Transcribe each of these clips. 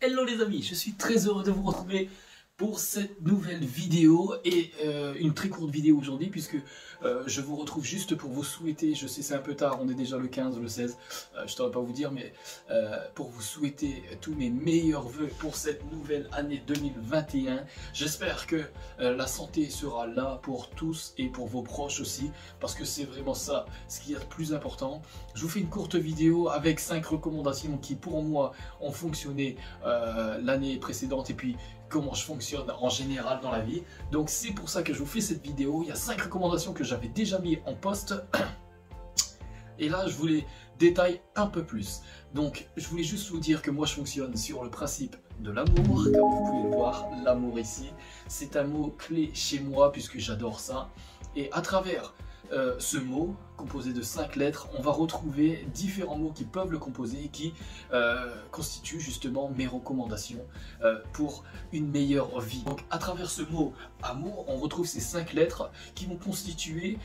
Hello les amis, je suis très heureux de vous retrouver pour cette nouvelle vidéo et une très courte vidéo aujourd'hui puisque je vous retrouve juste pour vous souhaiter, je sais c'est un peu tard, on est déjà le 15, le 16, je ne saurais pas vous dire, mais pour vous souhaiter tous mes meilleurs vœux pour cette nouvelle année 2021. J'espère que la santé sera là pour tous et pour vos proches aussi, parce que c'est vraiment ça ce qui est le plus important. Je vous fais une courte vidéo avec 5 recommandations qui pour moi ont fonctionné l'année précédente et puis comment je fonctionne en général dans la vie. Donc c'est pour ça que je vous fais cette vidéo. Il y a 5 recommandations que j'avais déjà mis en post et là je vous les détaille un peu plus. Donc je voulais juste vous dire que moi je fonctionne sur le principe de l'amour. Comme vous pouvez le voir, l'amour ici c'est un mot clé chez moi puisque j'adore ça, et à travers ce mot composé de 5 lettres, on va retrouver différents mots qui peuvent le composer et qui constituent justement mes recommandations pour une meilleure vie. Donc à travers ce mot amour, on retrouve ces 5 lettres qui vont constituer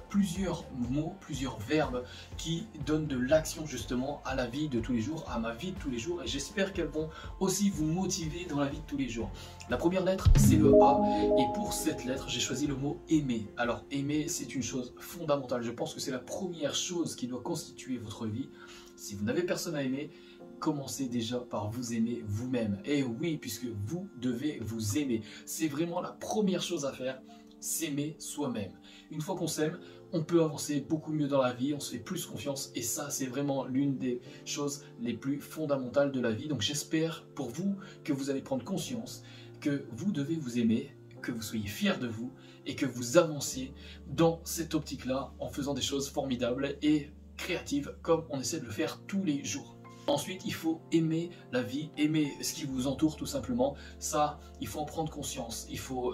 plusieurs mots, plusieurs verbes qui donnent de l'action justement à la vie de tous les jours, à ma vie de tous les jours, et j'espère qu'elles vont aussi vous motiver dans la vie de tous les jours. La première lettre c'est le A, et pour cette lettre j'ai choisi le mot aimer. Alors aimer c'est une chose fondamentale, je pense que c'est la première chose qui doit constituer votre vie. Si vous n'avez personne à aimer, commencez déjà par vous aimer vous-même. Et oui, puisque vous devez vous aimer. C'est vraiment la première chose à faire, s'aimer soi-même. Une fois qu'on s'aime, on peut avancer beaucoup mieux dans la vie, on se fait plus confiance, et ça c'est vraiment l'une des choses les plus fondamentales de la vie. Donc j'espère pour vous que vous allez prendre conscience que vous devez vous aimer, que vous soyez fiers de vous et que vous avanciez dans cette optique-là en faisant des choses formidables et créatives comme on essaie de le faire tous les jours. Ensuite, il faut aimer la vie, aimer ce qui vous entoure tout simplement. Ça, il faut en prendre conscience. Il faut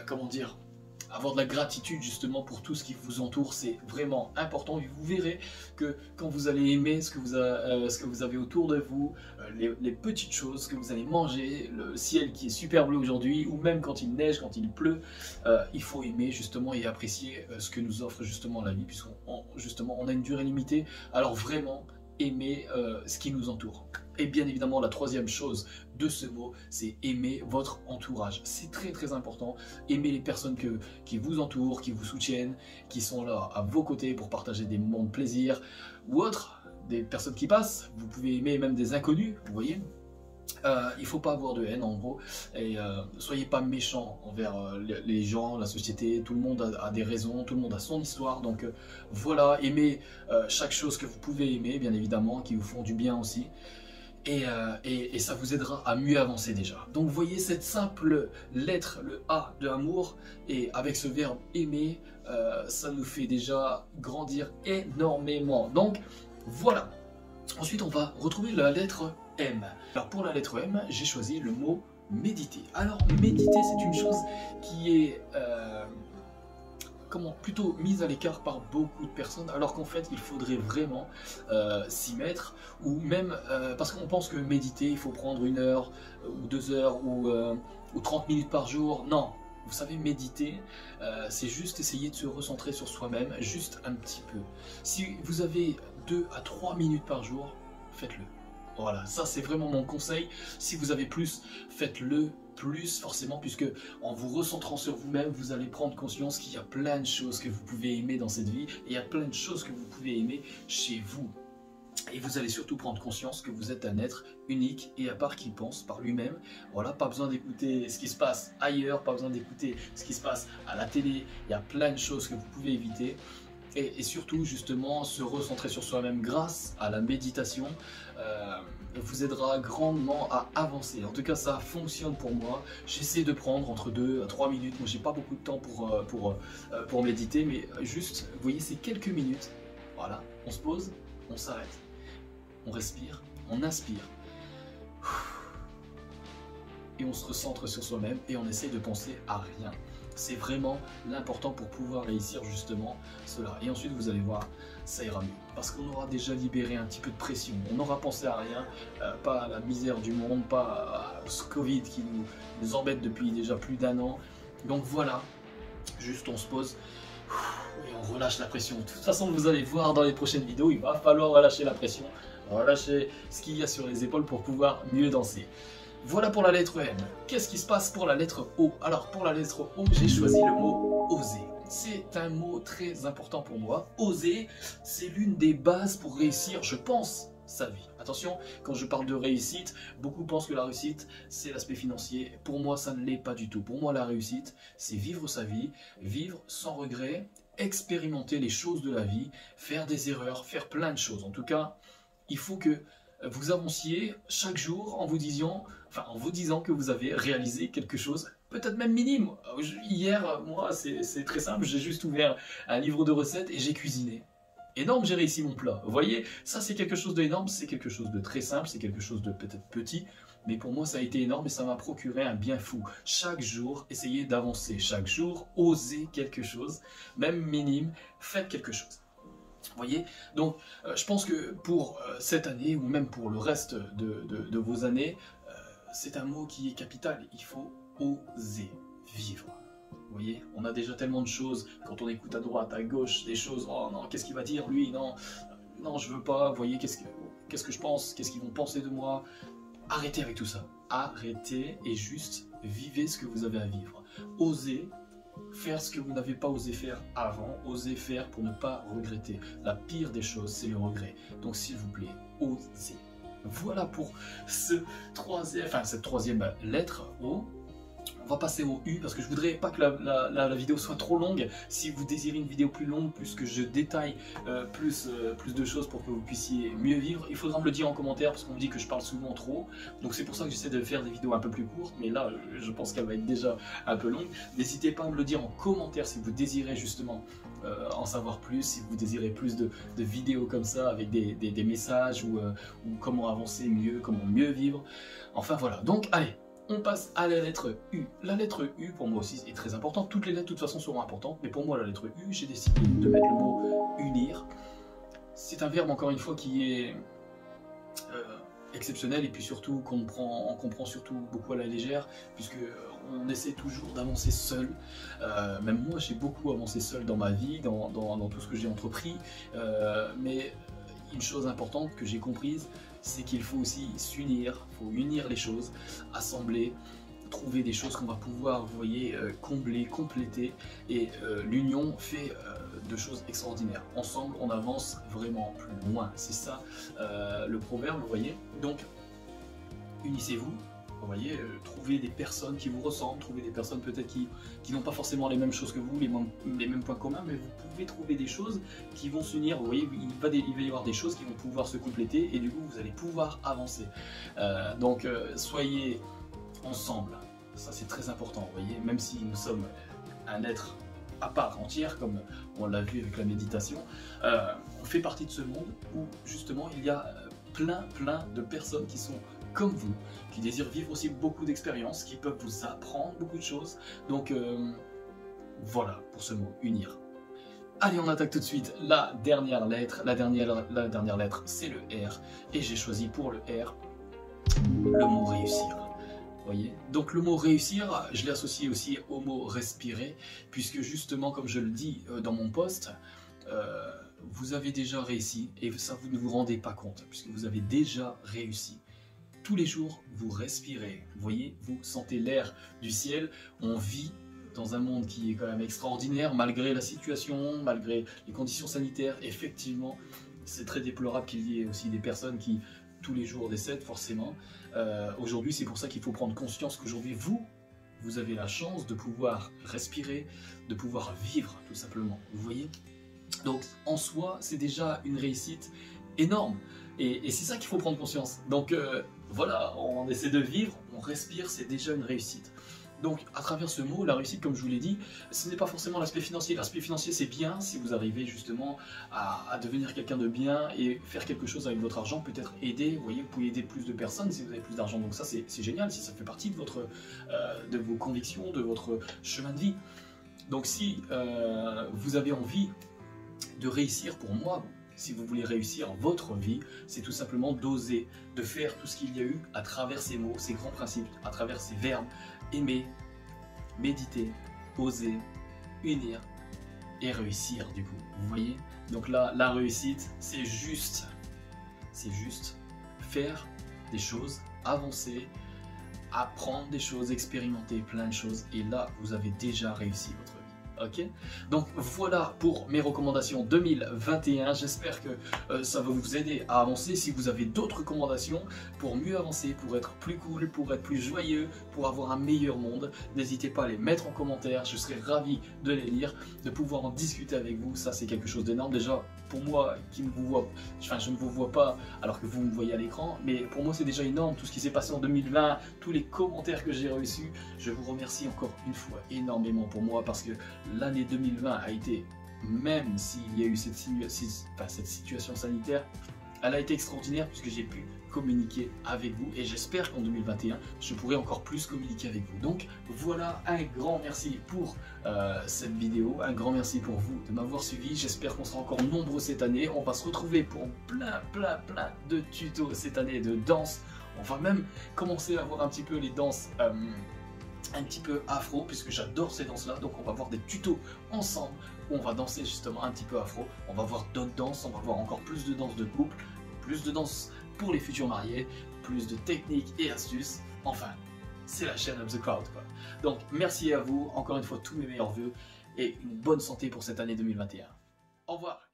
comment dire, avoir de la gratitude justement pour tout ce qui vous entoure, c'est vraiment important. Et vous verrez que quand vous allez aimer ce que vous avez autour de vous, les petites choses que vous allez manger, le ciel qui est super bleu aujourd'hui, ou même quand il neige, quand il pleut, il faut aimer justement et apprécier ce que nous offre justement la vie, puisqu'on a une durée limitée. Alors vraiment, aimer ce qui nous entoure. Et bien évidemment, la troisième chose de ce mot, c'est aimer votre entourage. C'est très très important. Aimer les personnes qui vous entourent, qui vous soutiennent, qui sont là à vos côtés pour partager des moments de plaisir ou autres, des personnes qui passent. Vous pouvez aimer même des inconnus, vous voyez. Il ne faut pas avoir de haine en gros, et soyez pas méchants envers les gens, la société. Tout le monde a des raisons, tout le monde a son histoire, donc voilà, aimez chaque chose que vous pouvez aimer, bien évidemment, qui vous font du bien aussi. Et ça vous aidera à mieux avancer déjà. Donc vous voyez cette simple lettre, le A de amour, et avec ce verbe aimer, ça nous fait déjà grandir énormément. Donc voilà. Ensuite on va retrouver la lettre M. Alors pour la lettre M, j'ai choisi le mot méditer. Alors méditer c'est une chose qui est plutôt mise à l'écart par beaucoup de personnes, alors qu'en fait il faudrait vraiment s'y mettre, ou même parce qu'on pense que méditer il faut prendre 1 heure ou 2 heures ou 30 minutes par jour. Non, vous savez, méditer c'est juste essayer de se recentrer sur soi-même, juste un petit peu. Si vous avez 2 à 3 minutes par jour, faites-le. Voilà, ça c'est vraiment mon conseil. Si vous avez plus, faites-le plus forcément, puisque en vous recentrant sur vous-même, vous allez prendre conscience qu'il y a plein de choses que vous pouvez aimer dans cette vie, et il y a plein de choses que vous pouvez aimer chez vous. Et vous allez surtout prendre conscience que vous êtes un être unique et à part qui pense par lui-même. Voilà, pas besoin d'écouter ce qui se passe ailleurs, pas besoin d'écouter ce qui se passe à la télé. Il y a plein de choses que vous pouvez éviter. Et surtout justement se recentrer sur soi-même grâce à la méditation vous aidera grandement à avancer. En tout cas ça fonctionne pour moi. J'essaie de prendre entre 2 à 3 minutes. Moi j'ai pas beaucoup de temps pour méditer, mais juste vous voyez c'est quelques minutes. Voilà, on se pose, on s'arrête, on respire, on inspire et on se recentre sur soi-même et on essaie de penser à rien. C'est vraiment l'important pour pouvoir réussir justement cela. Et ensuite vous allez voir, ça ira mieux. Parce qu'on aura déjà libéré un petit peu de pression. On aura pensé à rien, pas à la misère du monde, pas à ce Covid qui nous embête depuis déjà plus d'1 an. Donc voilà, juste on se pose et on relâche la pression. De toute façon vous allez voir dans les prochaines vidéos, il va falloir relâcher la pression. relâchez ce qu'il y a sur les épaules pour pouvoir mieux danser. Voilà pour la lettre M. Qu'est-ce qui se passe pour la lettre O? Alors pour la lettre O, j'ai choisi le mot oser. C'est un mot très important pour moi. Oser, c'est l'une des bases pour réussir, je pense, sa vie. Attention, quand je parle de réussite, beaucoup pensent que la réussite, c'est l'aspect financier. Pour moi, ça ne l'est pas du tout. Pour moi, la réussite, c'est vivre sa vie, vivre sans regret, expérimenter les choses de la vie, faire des erreurs, faire plein de choses. En tout cas, il faut que vous avanciez chaque jour en vous disant que vous avez réalisé quelque chose, peut-être même minime. Hier, moi, c'est très simple, j'ai juste ouvert un livre de recettes et j'ai cuisiné. Énorme, j'ai réussi mon plat. Vous voyez, ça c'est quelque chose d'énorme, c'est quelque chose de très simple, c'est quelque chose de peut-être petit, mais pour moi ça a été énorme et ça m'a procuré un bien fou. Chaque jour, essayez d'avancer, chaque jour, osez quelque chose, même minime, faites quelque chose. Vous voyez, donc je pense que pour cette année, ou même pour le reste de vos années, c'est un mot qui est capital, il faut oser vivre. Vous voyez, on a déjà tellement de choses, quand on écoute à droite, à gauche, des choses, oh non, qu'est-ce qu'il va dire lui, non, non, je veux pas, vous voyez, qu'est-ce que je pense, qu'est-ce qu'ils vont penser de moi. Arrêtez avec tout ça, arrêtez et juste vivez ce que vous avez à vivre. Osez faire ce que vous n'avez pas osé faire avant, osez faire pour ne pas regretter. La pire des choses, c'est le regret. Donc s'il vous plaît, osez. Voilà pour cette troisième lettre, O. On va passer au U parce que je voudrais pas que la vidéo soit trop longue. Si vous désirez une vidéo plus longue, plus que je détaille plus de choses pour que vous puissiez mieux vivre, il faudra me le dire en commentaire parce qu'on me dit que je parle souvent trop. Donc c'est pour ça que j'essaie de faire des vidéos un peu plus courtes, mais là je pense qu'elle va être déjà un peu longue. N'hésitez pas à me le dire en commentaire si vous désirez justement en savoir plus, si vous désirez plus de vidéos comme ça avec des messages ou comment avancer mieux, comment mieux vivre. Enfin voilà, donc allez. On passe à la lettre U. La lettre U, pour moi aussi, est très importante. Toutes les lettres, de toute façon, seront importantes. Mais pour moi, la lettre U, j'ai décidé de mettre le mot unir. C'est un verbe, encore une fois, qui est exceptionnel et puis surtout qu'on comprend surtout beaucoup à la légère, puisque on essaie toujours d'avancer seul. Même moi, j'ai beaucoup avancé seul dans ma vie, dans tout ce que j'ai entrepris. Mais une chose importante que j'ai comprise, c'est qu'il faut aussi s'unir, il faut unir les choses, assembler, trouver des choses qu'on va pouvoir, vous voyez, combler, compléter, et l'union fait de choses extraordinaires. Ensemble, on avance vraiment plus loin. C'est ça le proverbe, vous voyez. Donc, unissez-vous. Vous voyez, trouver des personnes qui vous ressemblent, trouver des personnes peut-être qui n'ont pas forcément les mêmes choses que vous, les mêmes points communs, mais vous pouvez trouver des choses qui vont s'unir. Vous voyez, il va y avoir des choses qui vont pouvoir se compléter et du coup vous allez pouvoir avancer. Donc soyez ensemble, ça c'est très important, vous voyez, même si nous sommes un être à part entière, comme on l'a vu avec la méditation, on fait partie de ce monde où justement il y a plein de personnes qui sont comme vous, qui désirent vivre aussi beaucoup d'expériences, qui peuvent vous apprendre beaucoup de choses. Donc voilà pour ce mot, unir. Allez, on attaque tout de suite la dernière lettre. La dernière lettre, c'est le R. Et j'ai choisi pour le R, le mot réussir. Voyez, donc le mot réussir, je l'ai associé aussi au mot respirer, puisque justement, comme je le dis dans mon post, vous avez déjà réussi, et ça vous ne vous rendez pas compte, puisque vous avez déjà réussi. Tous les jours, vous respirez, vous voyez, vous sentez l'air du ciel, on vit dans un monde qui est quand même extraordinaire, malgré la situation, malgré les conditions sanitaires. Effectivement, c'est très déplorable qu'il y ait aussi des personnes qui, tous les jours, décèdent forcément. Aujourd'hui, c'est pour ça qu'il faut prendre conscience qu'aujourd'hui, vous avez la chance de pouvoir respirer, de pouvoir vivre, tout simplement, vous voyez. Donc, en soi, c'est déjà une réussite énorme. Et c'est ça qu'il faut prendre conscience. Donc voilà, on essaie de vivre, on respire, c'est déjà une réussite. Donc à travers ce mot, la réussite, comme je vous l'ai dit, ce n'est pas forcément l'aspect financier. L'aspect financier, c'est bien si vous arrivez justement à devenir quelqu'un de bien et faire quelque chose avec votre argent, peut-être aider, vous voyez, vous pouvez aider plus de personnes si vous avez plus d'argent. Donc ça, c'est génial, si ça fait partie de vos convictions, de votre chemin de vie. Donc si vous avez envie de réussir, pour moi, si vous voulez réussir votre vie, c'est tout simplement d'oser, de faire tout ce qu'il y a eu à travers ces mots, ces grands principes, à travers ces verbes, aimer, méditer, oser, unir et réussir du coup. Vous voyez? Donc là, la réussite, c'est juste c'est juste faire des choses, avancer, apprendre des choses, expérimenter plein de choses, et là vous avez déjà réussi votre vie. Ok, donc voilà pour mes recommandations 2021. J'espère que ça va vous aider à avancer. Si vous avez d'autres recommandations pour mieux avancer, pour être plus cool, pour être plus joyeux, pour avoir un meilleur monde, n'hésitez pas à les mettre en commentaire. Je serai ravi de les lire, de pouvoir en discuter avec vous. Ça, c'est quelque chose d'énorme. Déjà, pour moi qui ne vous vois, enfin je ne vous vois pas alors que vous me voyez à l'écran, mais pour moi c'est déjà énorme tout ce qui s'est passé en 2020, tous les commentaires que j'ai reçus. Je vous remercie encore une fois énormément pour moi, parce que l'année 2020 a été, même s'il y a eu cette situation sanitaire, elle a été extraordinaire puisque j'ai pu communiquer avec vous, et j'espère qu'en 2021 je pourrai encore plus communiquer avec vous. Donc voilà, un grand merci pour cette vidéo, un grand merci pour vous de m'avoir suivi. J'espère qu'on sera encore nombreux cette année. On va se retrouver pour plein de tutos cette année de danse. On va même commencer à voir un petit peu les danses un petit peu afro, puisque j'adore ces danses là. Donc on va voir des tutos ensemble où on va danser justement un petit peu afro. On va voir d'autres danses, on va voir encore plus de danses de couple, plus de danses pour les futurs mariés, plus de techniques et astuces. Enfin, c'est la chaîne of the crowd quoi. Donc merci à vous, encore une fois tous mes meilleurs vœux et une bonne santé pour cette année 2021. Au revoir.